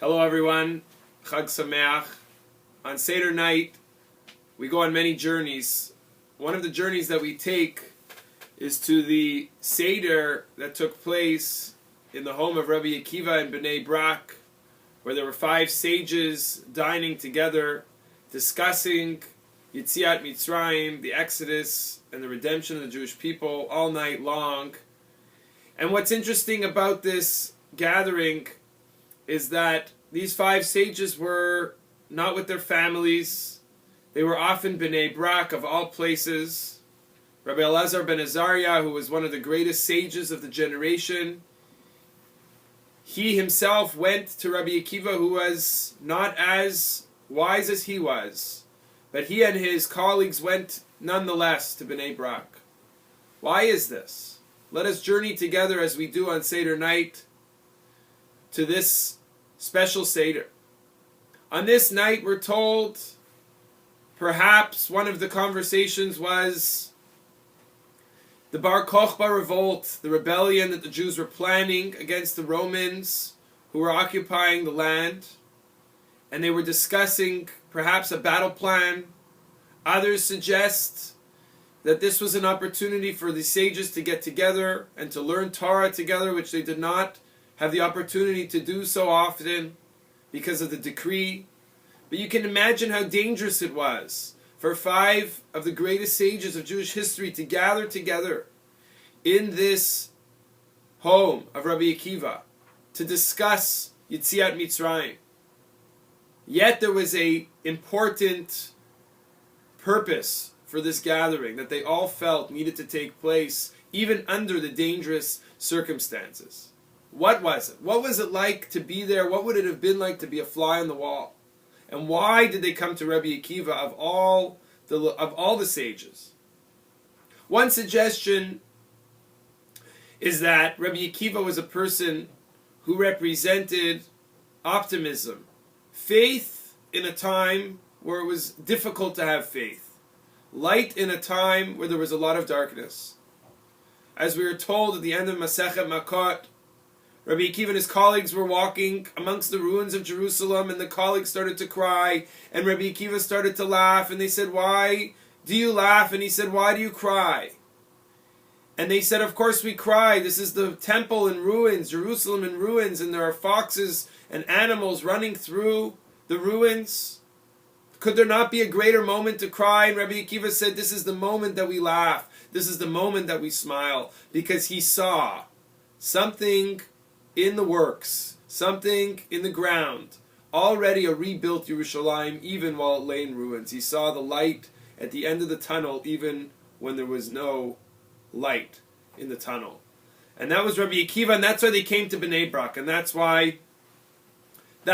Hello everyone, Chag Sameach. On Seder night, we go on many journeys. One of the journeys that we take is to the Seder that took place in the home of Rabbi Akiva in Bnai Brak, where there were 5 sages dining together, discussing Yetziat Mitzrayim, the Exodus, and the redemption of the Jewish people all night long. And what's interesting about this gathering is that these 5 sages were not with their families. They were often Bnai Brak, of all places. Rabbi Elazar ben Azariah, who was one of the greatest sages of the generation, he himself went to Rabbi Akiva, who was not as wise as he was, but he and his colleagues went nonetheless to Bnai Brak. Why is this? Let us journey together as we do on Seder night to this special Seder. On this night, we're told, perhaps one of the conversations was the Bar Kokhba revolt, the rebellion that the Jews were planning against the Romans who were occupying the land. And they were discussing perhaps a battle plan. Others suggest that this was an opportunity for the sages to get together and to learn Torah together, which they did not have the opportunity to do so often because of the decree. But you can imagine how dangerous it was for 5 of the greatest sages of Jewish history to gather together in this home of Rabbi Akiva to discuss Yetziat Mitzrayim. Yet there was an important purpose for this gathering that they all felt needed to take place even under the dangerous circumstances. What was it? What was it like to be there? What would it have been like to be a fly on the wall? And why did they come to Rabbi Akiva of all the sages? One suggestion is that Rabbi Akiva was a person who represented optimism, faith in a time where it was difficult to have faith, light in a time where there was a lot of darkness. As we are told at the end of Masechet Makot, Rabbi Akiva and his colleagues were walking amongst the ruins of Jerusalem, and the colleagues started to cry, and Rabbi Akiva started to laugh, and they said, "Why do you laugh?" And he said, "Why do you cry?" And they said, "Of course we cry. This is the temple in ruins, Jerusalem in ruins, and there are foxes and animals running through the ruins. Could there not be a greater moment to cry?" And Rabbi Akiva said, "This is the moment that we laugh. This is the moment that we smile," because he saw something in the works, something in the ground, already a rebuilt Yerushalayim, even while it lay in ruins. He saw the light at the end of the tunnel, even when there was no light in the tunnel. And that was Rabbi Akiva, and that's why they came to Bnai Brak, and that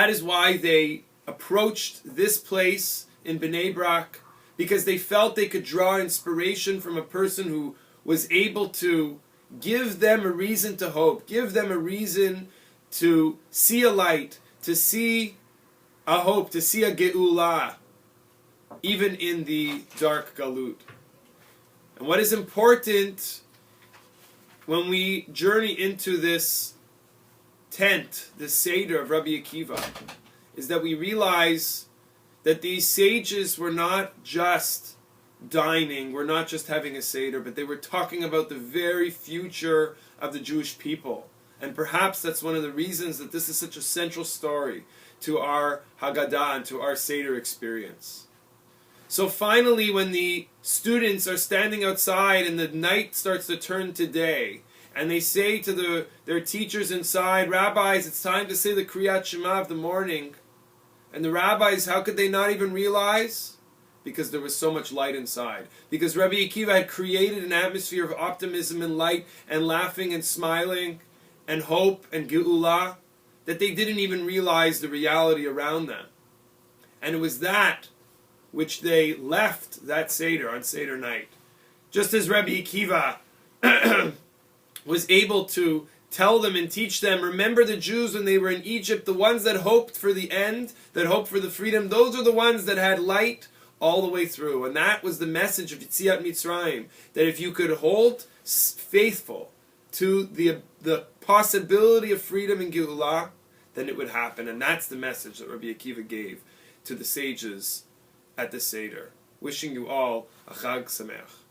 is why they approached this place in Bnai Brak, because they felt they could draw inspiration from a person who was able to give them a reason to hope, give them a reason to see a light, to see a hope, to see a ge'ulah, even in the dark galut. And what is important when we journey into this tent, this Seder of Rabbi Akiva, is that we realize that these sages were not just dining, were not just having a Seder, but they were talking about the very future of the Jewish people. And perhaps that's one of the reasons that this is such a central story to our Haggadah and to our Seder experience. So finally, when the students are standing outside and the night starts to turn to day, and they say to their teachers inside, "Rabbis, it's time to say the Kriyat Shema of the morning." And the rabbis, how could they not even realize? Because there was so much light inside. Because Rabbi Akiva had created an atmosphere of optimism and light and laughing and smiling and hope and ge'ulah that they didn't even realize the reality around them. And it was that which they left that Seder on Seder night. Just as Rabbi Akiva was able to tell them and teach them, remember the Jews when they were in Egypt, the ones that hoped for the end, that hoped for the freedom, those are the ones that had light all the way through. And that was the message of Yetziat Mitzrayim, that if you could hold faithful to the possibility of freedom and Geulah, then it would happen. And that's the message that Rabbi Akiva gave to the sages at the Seder. Wishing you all a Chag Sameach.